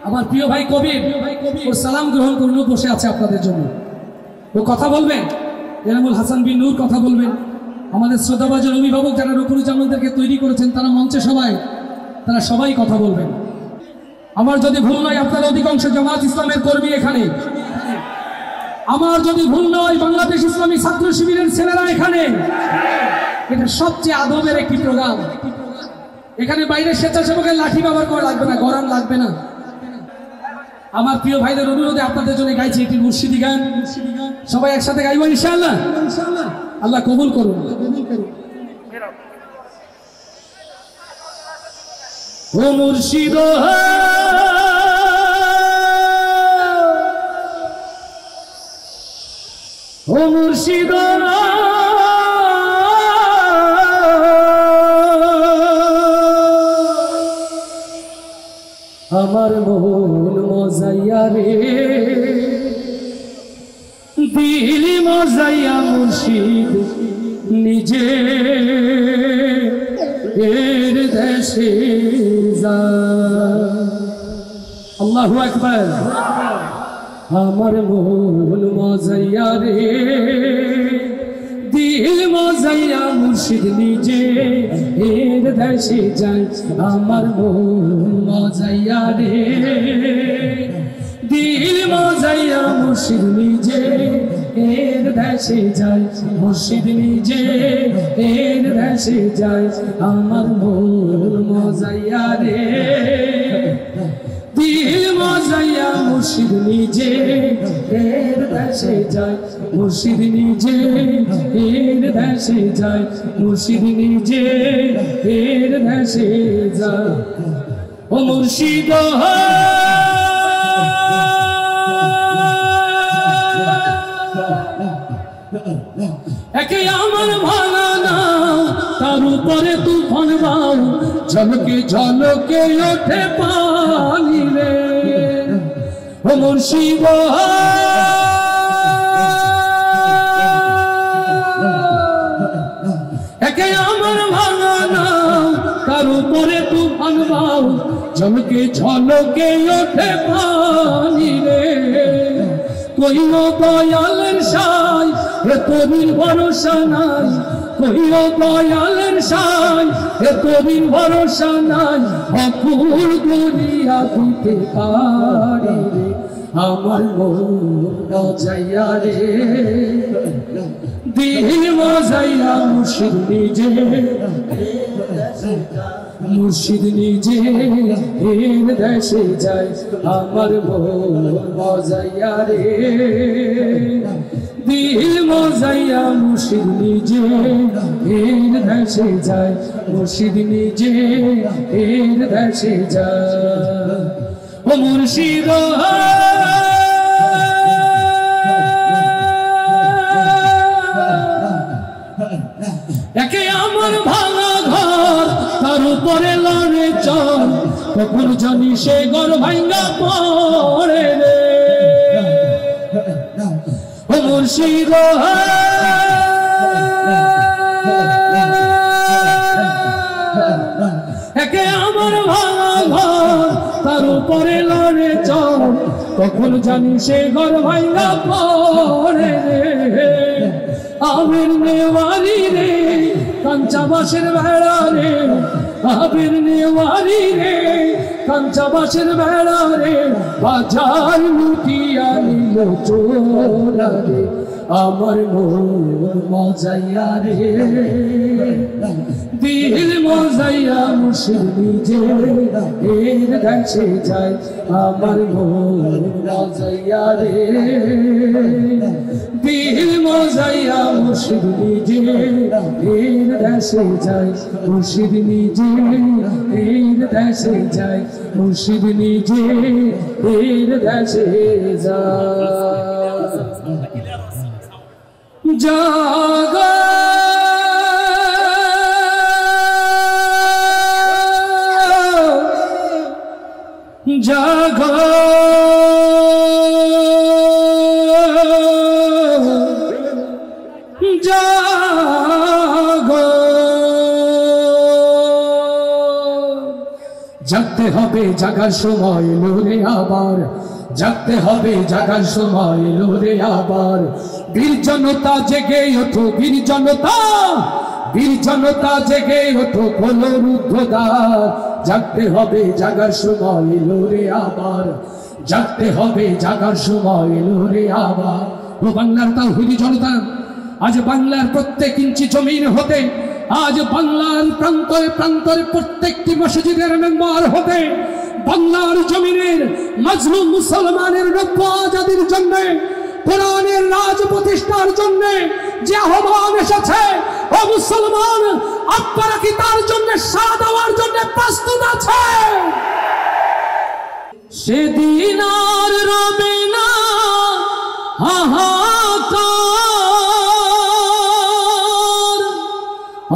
আমার প্রিয় ভাই কবির ওর সালাম গ্রহণ করল, বসে আছে আপনাদের জন্য। ও কথা বলবেন, এনামুল হাসান বিন নূর কথা বলবেন। আমাদের শ্রদ্ধাভাজন অভিভাবক যারা রকুরুজ্জামানদেরকে তৈরি করেছেন, তারা মঞ্চে তারা সবাই কথা বলবেন। আমার যদি ভুল নয়, আপনারা অধিকাংশ জামাত ইসলামের কর্মী এখানে। আমার যদি ভুল নয়, বাংলাদেশ ইসলামী ছাত্র শিবিরের ছেলেরা এখানে। এটা সবচেয়ে আদবের একটি প্রোগ্রাম। এখানে বাইরে স্বেচ্ছাসেবকের লাঠি ব্যবহার করা লাগবে না, গরম লাগবে না। আমার প্রিয় ভাইদের অনুরোধে আপনাদের জন্য গাইছি একটি মুর্শিদি গান। সবাই একসাথে গাইব ইনশাআল্লাহ। আল্লাহ কবুল করুন। ও মুর্শিদ ও মুর্শিদ আমার মন মজাইয়া রে, দিল মজাইয়া মুর্শিদ নিজে এর দেশে যা। আল্লাহু আকবার। আমার মন মজাইয়া রে, দিল মজাইয়া মুর্শিদ নিজে এর দেশে যায়। আমার মন মজাইয়া রে, দিল মজাইয়া মুর্শিদ নিজে এর দেশে যায়। মুর্শিদ নিজে এর দেশে যায়। আমার মন মজাইয়া রে, দিল মজাইয়া মুর্শিদ নিজে এর দেশে যায়। মুর্শিদ নিজে এর দেশে যায়। মুর্শিদ নিজে এর দেশে যায়। ও মুর্শিদ একে আমার ভাঙা না, তার উপরে তুফান বাউ, ঝলকে ঝলকে ওঠে পানি রে। ও মুর্শিদ একে আমার ভাঙা না, তার উপরে তুফান বাউ, ঝলকে ঝলকে ওঠে পানি রে। কইল দয়ালের সাই এতদিন ভরসা নাই, কইল দয়ালের সাই এতদিন ভরসা নাই। অকুল গড়িয়া দিতে পারি রে, আমার মন মজাইয়া রে, দিল মজাইয়া মুর্শিদ নিজে। মুর্শিদ নিজে এর দেশে যায়। আমার মন মজাইয়া রে, দিল মজাইয়া মুর্শিদ নিজে এর দেশে যায়। মুর্শিদ নিজে এর দেশে যায়। ও মুর্শিদ একে আমার ভাঙা ঘর, তার উপরে লড়ে চল, কখন জানি সে ঘর ভাঙ্গা পড়ে রে। ও মুর্শিদ একে আমার ভাঙা ঘর, তার উপরে লড়ে চল, কখন জানি সে ঘর ভাঙ্গা পড়ে রে। আবির নেওয়ারি রে, কাঞ্চা বাঁশের বেড়া রে, আবির নেওয়ারি রে, কাঞ্চা বাঁশের বেড়া রে, বাজার লুটিয়া নিল চোরা রে। আমার মন মজাইয়া রে, দিল মজাইয়া মুর্শিদ নিজে এর দেশে যায়। আমার মন মজাইয়া রে, দিল মজাইয়া মুর্শিদ নিজে এর দেশে যায়। মুর্শিদ নিজে এর দেশে যায়। মুর্শিদ নিজে এর দেশে যায়। জাগো জাগো জাগো জাগতে হবে, জাগার সময় এলো রে আবার, জাগতে হবে, জাগার সময় এলো রে আবার। বীর জনতা জেগে ওঠো, বীর জনতা, বীর জনতা জেগে ওঠো, খোলো রুদ্ধদ্বার। জাগতে হবে, জাগার সময় এলো রে আবার, জাগতে হবে, জাগার সময় এলো রে আবার। ও বাংলার তাওহীদি জনতা, আজ বাংলার প্রত্যেক ইঞ্চি জমিন হতে, আজ বাংলার প্রান্তরে প্রান্তরে প্রত্যেকটি মসজিদের মেম্বার হতে, বাংলার জমিনের মাজলুম মুসলমানের নব্য আজাদির জন্য, কোরআনের রাজ প্রতিষ্ঠার জন্য যে আহ্বান এসেছে, ও মুসলমান, আপনারা কি তার জন্য সাড়া দেওয়ার জন্য প্রস্তুত আছে? সেদিন আর রবে না হাহাকার,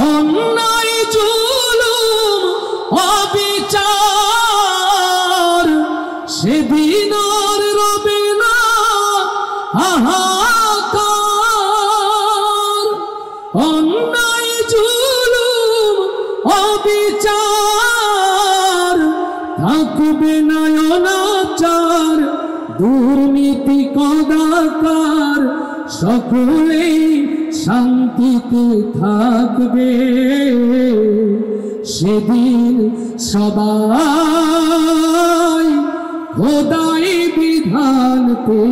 অন্যায় জুলুম অবিচার, সেদিন আর রবে না হাহাকার, অন্যায় জুলুম অবিচার, থাকবে না অনাচার, দুর্নীতি কদাকার, সকলেই শান্তিতে থাকবে। সেদিন সবাই খোদাই বিধানকে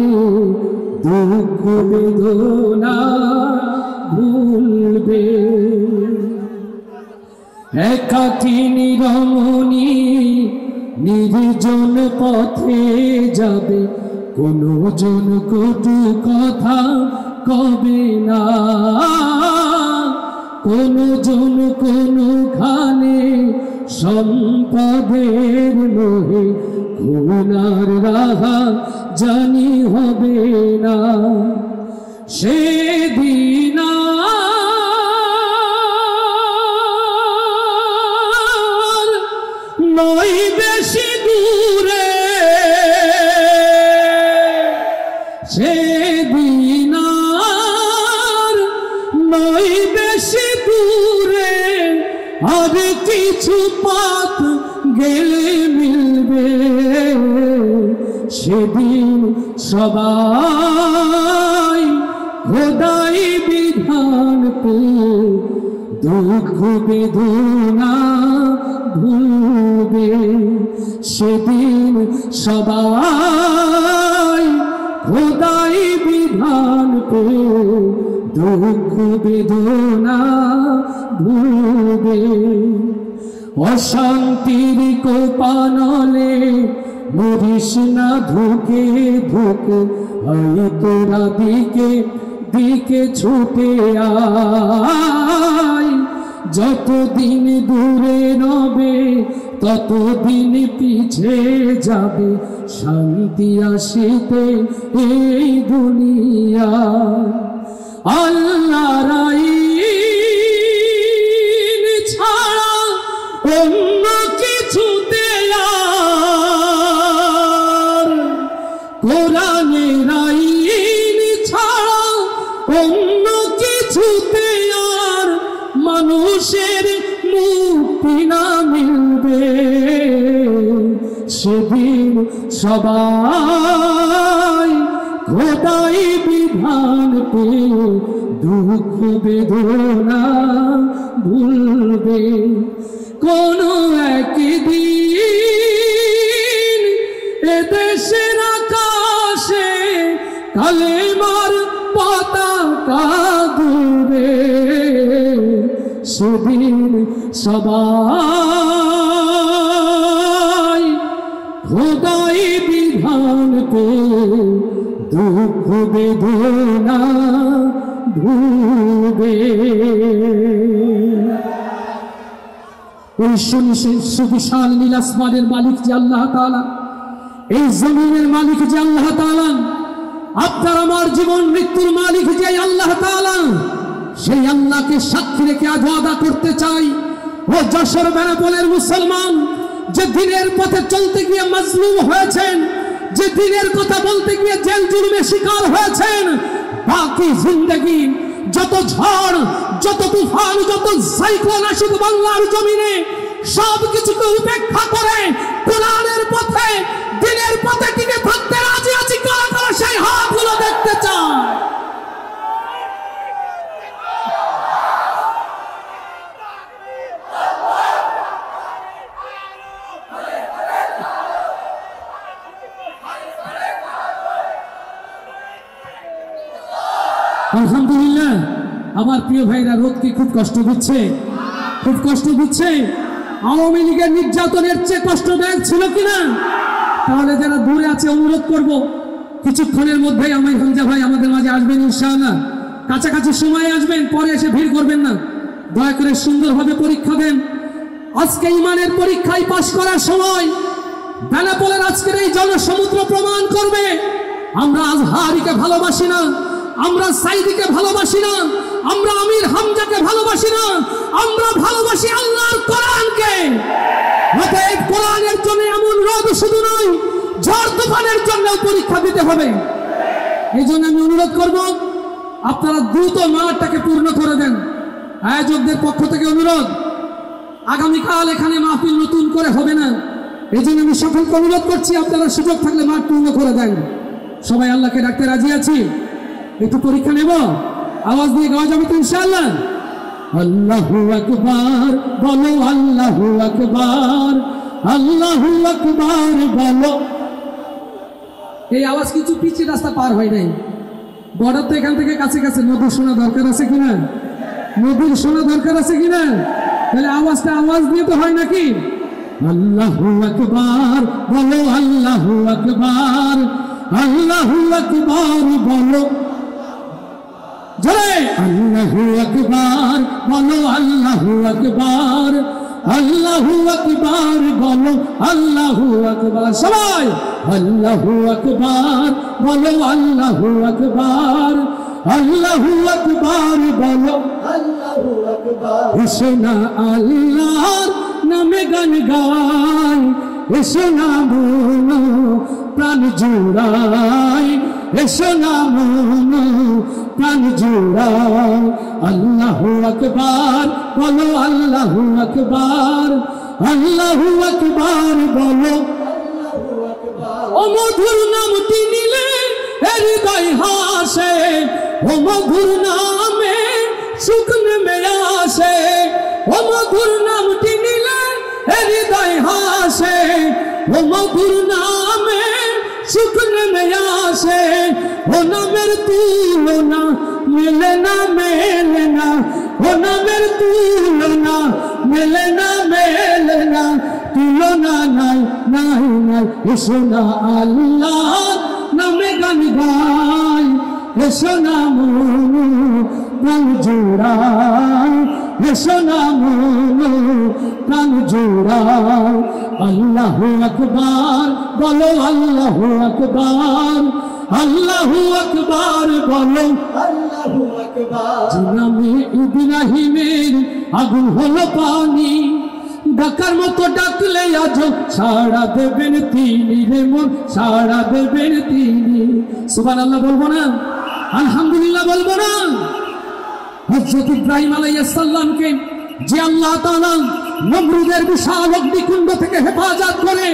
দুঃখ বেদনা ভুলবে। একাকিনী রমণী নির্জন পথে যাবে, কোনো জন কটু কথা কবে না, কোনো জন কোনোখানে সম্পদের লোহে খুনার রাহা জানি হবে না। সেদিন নয় বেশি দূরে, সেদিন নয় বেশি দূরে, আর কিছু পথ গেলে মিলবে। সেদিন সবাই খোদাই বিধান পে দুঃখ বেদনা ভুলবে। সেদিন সবাই খোদাই বিধান পে দুঃখ বেদনা ভুলবে। অশান্তির কোপানলে মরিস না ধুকে ধুকে, আয় তোরা দিকে দিকে ছুটে আয়। যতদিন দূরে রবে ততদিন পিছে যাবে, শান্তি আসিতে এই দুনিয়া। আল্লাহর আইন ছাড়া অন্য কিছুতে আর, কোরআনের আইন ছাড়া অন্য কিছুতে আর মানুষের মুক্তি না মিলবে। সেদিন সবাই খোদাই বিধান পে দুঃখ বেদনা ভুলবে। কোন একদিন এদেশের আকাশে কালেমার পতাকা দুলবে। সেদিন সবাই খোদাই বিধান পে দুঃখ বেদনা ভুলবে। ওই সুবিশাল নীল আসমানের মালিক যে আল্লাহ তাআলা, এই জমিনের মালিক যে আল্লাহ তাআলা, আপনার আমার জীবন মৃত্যুর মালিক যে আল্লাহ তাআলা, সেই আল্লাহকে সাক্ষী রেখে আজ ওয়াদা করতে চাই, ও যশোর বেনাপোলের মুসলমান, যে দিনের পথে চলতে গিয়ে মাজলুম হয়েছেন, যে দিনের কথা বলতে গিয়ে জেল জুলুমে শিকার হয়েছেন, বাকি জিন্দেগি যত ঝড়, যত তুফান, যত সাইক্লোন আসুক বাংলার জমিনে, সবকিছুকে উপেক্ষা করে কোরআনের পথে দ্বীনের পথে টিকে থাকতে রাজি আছি। কারা কারা সেই হাতগুলো দেখতে চায়? আলহামদুলিল্লাহ। আমার প্রিয় ভাইরা রোদকে খুব কষ্ট দিচ্ছে, খুব কষ্ট দিচ্ছে। আওয়ামী লীগের নির্যাতনের চেয়ে কষ্টদায়ক ছিল কিনা? তাহলে যারা দূরে আছে অনুরোধ করব কিছুক্ষণের মধ্যেই আমির হামজা ভাই আমাদের মাঝে আসবেন ইনশাআল্লাহ। কাছাকাছি সময় আসবেন, পরে এসে ভিড় করবেন না। দয়া করে সুন্দরভাবে পরীক্ষা দেন। আজকে ইমানের পরীক্ষায় পাশ করার সময় বেনাপোলের আজকের এই জনসমুদ্র প্রমাণ করবে আমরা আজহারিকে ভালোবাসি না, আমরা সাইদিকে ভালোবাসি না, আমরা আমির হামজাকে ভালোবাসি না, আমরা ভালোবাসি আল্লাহর কোরআনকে। অতএব কোরআনের জন্য এমন রোদ শুধু নয়, ঝড় তুফানের জন্য পরীক্ষা দিতে হবে। এই জন্য আমি অনুরোধ করব আপনারা দ্রুত মাঠটাকে পূর্ণ করে দেন। আয়োজকদের পক্ষ থেকে অনুরোধ, আগামীকাল এখানে মাহফিল নতুন করে হবে না। এই জন্য আমি সকলকে অনুরোধ করছি আপনারা সুযোগ থাকলে মাঠ পূর্ণ করে দেন। সবাই আল্লাহকে ডাকতে রাজি আছি। একটু পরীক্ষা নেব, আওয়াজ দিয়ে গাওয়া যাবে তো ইনশাআল্লাহ? আল্লাহু আকবার বলো, আল্লাহু আকবার, আল্লাহু আকবার বলো। এই আওয়াজ কিছু পিছিয়ে রাস্তা পার হয় নাই, বর্ডার তো এখান থেকে কাছে কাছে। নদীর শোনা দরকার আছে কিনা? নদীর শোনা দরকার আছে কিনা? তাহলে আওয়াজটা আওয়াজ দিয়ে তো হয় নাকি? আল্লাহু আকবার বলো, আল্লাহু আকবার, আল্লাহু আকবার বলো। জোরে আল্লাহু আকবার বলো, আল্লাহু আকবার, আল্লাহু আকবার বলো, আল্লাহু আকবার। সবাই আল্লাহু আকবার বলো, আল্লাহু আকবার, আল্লাহু আকবার বলো, আল্লাহু আকবার। এসো না আল্লাহর নামে গান গাই, এসো না মনো প্রাণ জুড়াই, এসো না মনো প্রাণ জুড়াই। আল্লাহু আকবার বলো, আল্লাহু আকবার, আল্লাহু আকবার বলো। ও মধুর নামটি নিলে হৃদয় হাসে, ও মধুর নামে সুখ নেমে আসে, ও মধুর নামটি নিলে হৃদয় হাসে, ও মধুর নামে সুখ নেমে আসে। ও নামের তুলনা মেলে না, মেলে না, ও নামের তুলনা মেলে না, মেলে না, তুলনা নাই, নাই, নাই। এসো না আল্লাহ নামে গান গাই, এসো না মনো প্রাণ জুড়াই, এসো না মনো প্রাণ জুড়াই। আল্লাহু আকবার বলো, আল্লাহু আকবার, আল্লাহু আকবার বলো, আল্লাহু আকবার। যে নামে ইব্রাহিমের আগুন হলো পানি, ডাকার মতো ডাকলে আজ সাড়া দেবেন তিনি রে মন, সাড়া দেবেন তিনি। সুবহানাল্লাহ বলবো না? আলহামদুলিল্লাহ বলবো না? হযরত ইব্রাহিম আলাইহিস সালামকে যে আল্লাহ তাআলা নমরুদের বিশাল অগ্নিকুণ্ড থেকে হেফাজত করে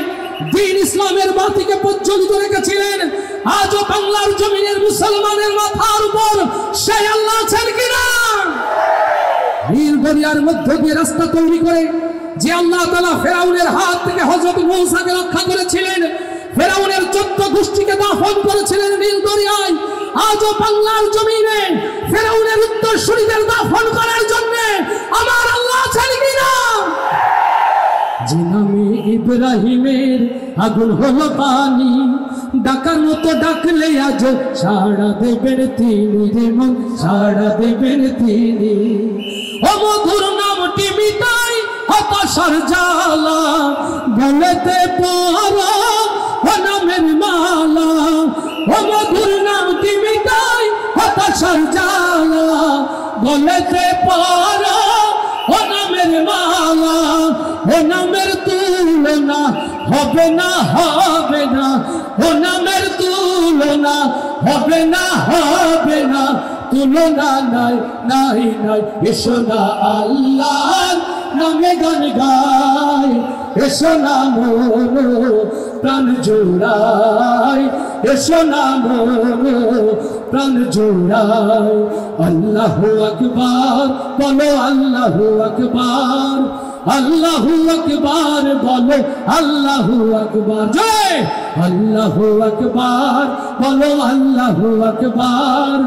দ্বীন ইসলামের বাতিকে প্রজ্বলিত রেখেছিলেন, আজও বাংলার জমিনের মুসলমানের মাথার উপর সেই আল্লাহ আছেন কিনা? নীল দরিয়ার মধ্য দিয়ে রাস্তা তৈরি করে যে আল্লাহ তাআলা ফেরাউনের হাত থেকে হযরত মূসাকে রক্ষা করেছিলেন, ফেরাউনের 14 গোষ্ঠীকে দাফন করেছিলেন নীল দরিয়ায়, আজও বাংলার জমিনে ফেরাউনের উত্তরসূরিদের দাফন করার জন্য আমার আল্লাহ আছেন কিনা? যে নামে ইব্রাহিমের আগুন হলো পানি, ডাকার মতো ডাকলে আজ সাড়া দেবেন তিনি রে মন, সাড়া দেবেন তিনি। ও মধুর নামটি মিটাই হতাশার জ্বালা, গলেতে পরা ও নামের মালা, ও মধুর নামটি মিটাই হতাশার জ্বালা, গলেতে পরা ও নামের মালা। ও নামের তুলনা হবে না, হবে না, ও নামের তুলনা হবে না, হবে না, তুলনা নাই, নাই, নাই। এসো না আল্লাহর নামে গান গায়, এসো না মন প্রাণ জোড়ায়, এসো না মন প্রাণ জোড়ায়। আল্লাহু আকবার বলো, আল্লাহু আকবার, আল্লাহু আকবার বলো, আল্লাহু আকবার। জয় আল্লাহু আকবার বলো, আল্লাহু আকবার,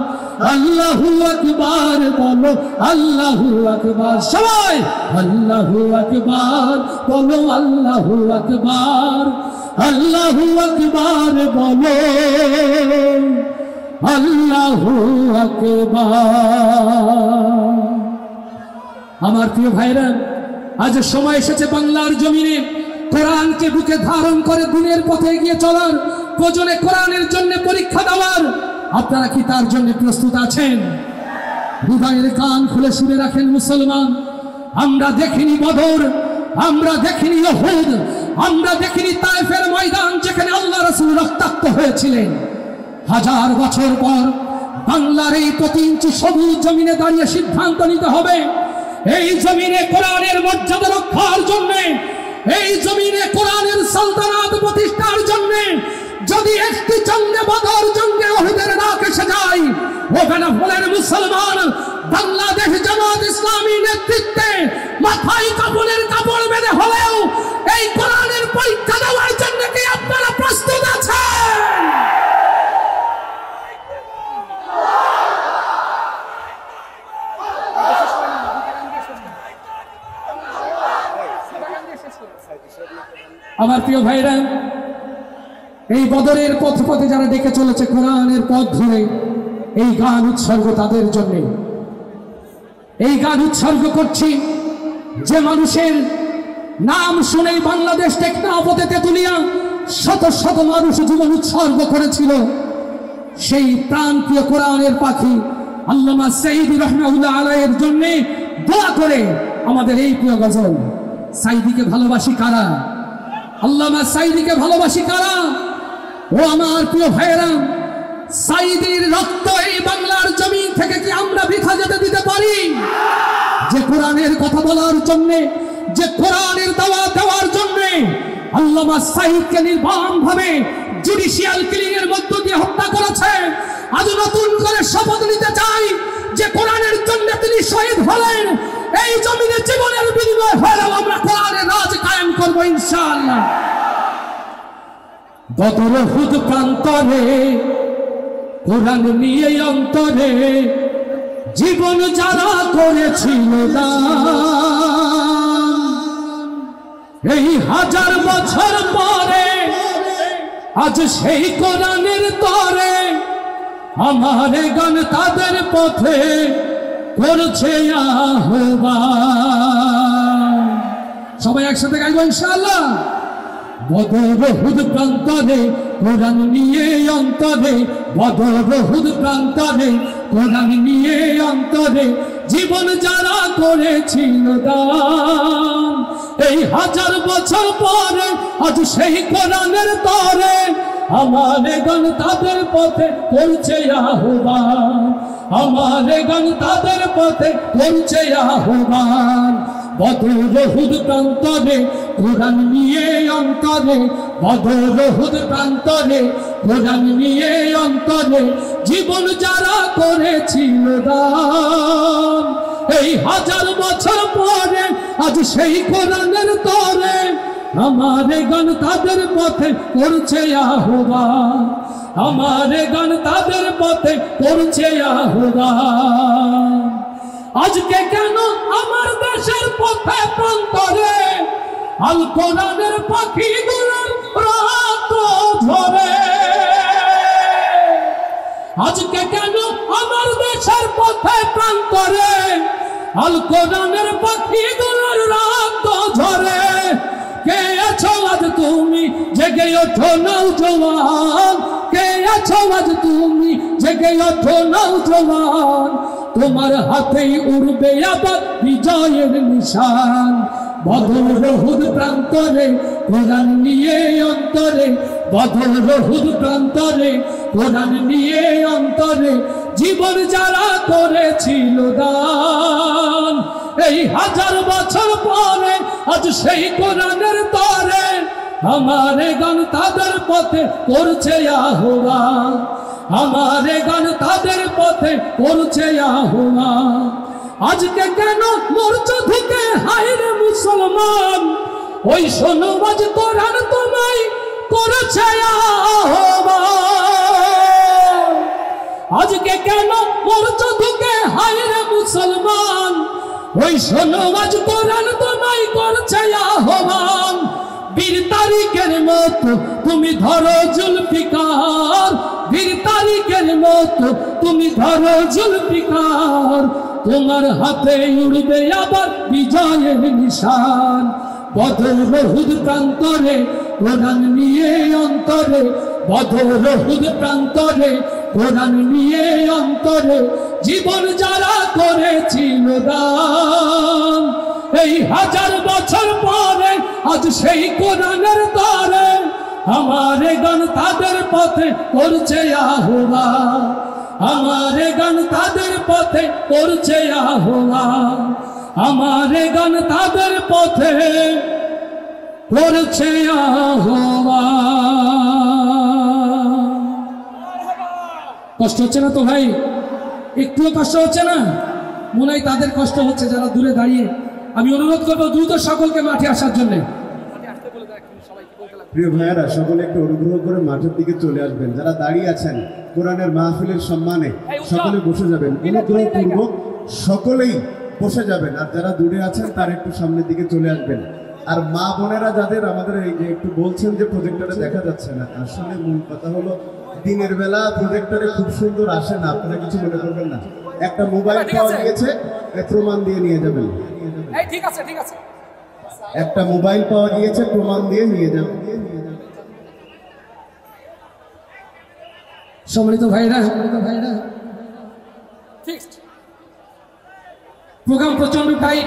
আল্লাহু আকবার বলো, আল্লাহু আকবার। সবাই আল্লাহু আকবার বলো, আল্লাহু আকবার, আল্লাহু আকবার বলো, আল্লাহু আকবার। আমার প্রিয় ভাইরা, আজ সময় এসেছে বাংলার জমিনে কোরআনকে বুকে ধারণ করে দিনের পথে এগিয়ে চলার, প্রয়োজনে কোরআনের জন্য পরীক্ষা দেওয়ার। আপনারা কি তার জন্য প্রস্তুত আছেন? হৃদয়ের কান খুলে শুনে রাখেন মুসলমান, আমরা দেখিনি বদর, আমরা দেখিনি উহুদ, আমরা দেখিনি তায়েফের ময়দান যেখানে আল্লাহ রাসূল রক্তাক্ত হয়েছিলেন। হাজার বছর পর বাংলার এই প্রতি ইঞ্চি সবুজ জমিনে দাঁড়িয়ে সিদ্ধান্ত নিতে হবে, এই জমিনে কোরআনের মর্যাদা রক্ষার জন্য, এই জমিনে কোরআনের সালতানাত প্রতিষ্ঠার জন্য যদি একটি জঙ্গে বদর, জঙ্গে উহুদের ডাক এসে যায়, ওখানে বলেন মুসলমান বাংলাদেশ জামাত ইসলামী নেতৃত্বে মাথায় কাপড়ের কাপড় বেঁধে হলেও এই কোরআনের পরীক্ষা দেওয়ার জন্য কি আপনারা প্রস্তুত আছেন? আমার প্রিয় ভাইরা, এই বদরের পথ পথে যারা ডেকে চলেছে কোরআনের পথ ধরে, এই গান উৎসর্গ তাদের জন্য। এই গান উৎসর্গ করছি যে মানুষের নাম শুনেই বাংলাদেশ টেকনাফতে তেতুলিয়া শত শত মানুষ জীবন উৎসর্গ করেছিল। সেই প্রাণপ্রিয় কোরআনের পাখি আল্লামা সাঈদী রাহমাতুল্লাহ আলাইহির জন্য দোয়া করে আমাদের এই প্রিয় গজল। সাঈদীকে ভালোবাসি কারা? আল্লামা সাঈদীকে ভালোবাসি কারা? ও আমার প্রিয় ভাইয়েরা, সাঈদীর রক্ত এই বাংলার জমিন থেকে কি আমরা বৃথা যেতে দিতে পারি? যে কোরআনের কথা বলার জন্য, যে কোরআনের দাওয়াত দেওয়ার জন্য আল্লামা সাঈদকে নির্মমভাবে জুডিশিয়াল কিলিং এর মধ্য দিয়ে হত্যা করেছে, আজ নতুন করে শপথ নিতে চাই যে কোরআনের জন্য তিনি শহীদ হলেন, এই জমিনে জীবনের বিনিময় হলেও আমরা কোরআনের রাজ কায়েম করব ইনশাআল্লাহ। বদর উহুদ প্রান্তরে কোরআন নিয়ে অন্তরে জীবন যারা করেছিল দান, এই হাজার বছর পরে আজ সেই কোরআনের তরে আমার গান তাদের পথে করছে আহ্বান। সবাই একসাথে গাইব ইনশাআল্লাহ। বদর উহুদ প্রান্তরে কোরআন নিয়ে অন্তরে, বদর উহুদ প্রান্তরে কোরআন নিয়ে অন্তরে জীবন যারা করেছিল দান, এই হাজার বছর পরে আজ সেই কোরআনের তরে আমার গান তাদের পথে করছে আহ্বান, আমার গান তাদের পথে করছে আহ্বান। বদর উহুদ প্রান্তরে কোরআন নিয়ে অন্তরে, বদর উহুদ প্রান্তরে কোরআন নিয়ে অন্তরে জীবন যারা করেছিল দান, এই হাজার বছর পরে আজ সেই কোরআনের তরে আমার গান তাদের পথে করছে আহ্বান, আমার গান তাদের পথে করছে আহ্বান। আজকে কেন আমার দেশের পথে প্রান্তরে আল কোরআনের পাখিগুলোর রাত ঝরে, আজকে কেন আমার দেশের পথে প্রান্তরে আল কোরআনের পাখিগুলোর রাত ঝরে। কে আছো আজ তুমি জেগে ওঠো নওজওয়ান, কে আছো আজ তুমি জেগে ওঠো নওজওয়ান, তোমার হাতেই উড়বে আবার বিজয়ের নিশান। বদর উহুদ প্রান্তরে কোরআন নিয়ে অন্তরে, বদর উহুদ প্রান্তরে কোরআন নিয়ে অন্তরে জীবন যারা করেছিল দান, এই হাজার বছর পরে আজ সেই কোরআনের তরে আমার গান তাদের পথে করছে আহ্বান, আমার গান তাদের পথে করছে আহ্বান। আজকে কেন মরছো ধুকে হায়রে মুসলমান, ওই শোনো আজ কোরআন তোমায় করেছে আহ্বান। আজকে কেন মরছো ধুকে হায়রে মুসলমান, ওই শোনো আজ কোরআন তোমায় করছে আহ্বান। বীর তারিকের মতো তুমি ধরো জুলফিকার, বীর তারিকের মতো তুমি ধরো জুলফিকার, তোমার হাতে উড়বে আবার বিজয়ের নিশান। বদর উহুদ প্রান্তরে কোরআন নিয়ে অন্তরে, বদর উহুদ প্রান্তরে কোরআন নিয়ে অন্তরে জীবন যারা করেছিল দান, এই হাজার বছর পরে আজ সেই কোরআনের তরে আমার গান তাদের পথে করছে আহ্বান, আমার গান তাদের পথে করছে আহ্বান, আমার গান তাদের পথে করছে আহ্বান। কষ্ট হচ্ছে না তো ভাই? একটুও কষ্ট হচ্ছে না? মনে হয় তাদের কষ্ট হচ্ছে যারা দূরে দাঁড়িয়ে। আমি অনুরোধ করবো দ্রুত সকলকে মাঠে আসার জন্য। প্রিয় ভাইয়েরা, সকলে একটু অনুগ্রহ করে মাঠের দিকে চলে আসবেন। যারা দাঁড়িয়ে আছেন কোরআনের মাহফিলের সম্মানে সকলে বসে যাবেন, অনুগ্রহপূর্বক সকলেই বসে যাবেন। আর যারা দূরে আছেন তারা একটু সামনের দিকে চলে আসবেন। আর মা বোনেরা যাদের আমাদের এই যে একটু বলছেন যে প্রজেক্টরে দেখা যাচ্ছে না, আসলে মূল কথা হলো দিনের বেলা প্রজেক্টরে খুব সুন্দর আসে না, আপনারা কিছু মনে করবেন না। একটা মোবাইল পাওয়া গিয়েছে, প্রমাণ দিয়ে নিয়ে যাবেন। ঠিক আছে, ঠিক আছে। একটা মোবাইল পাওয়া গিয়েছে, প্রমাণ দিয়ে নিয়ে যাবেন। সম্মানিত ভাইরা, প্রোগ্রাম প্রচন্ড টাইট।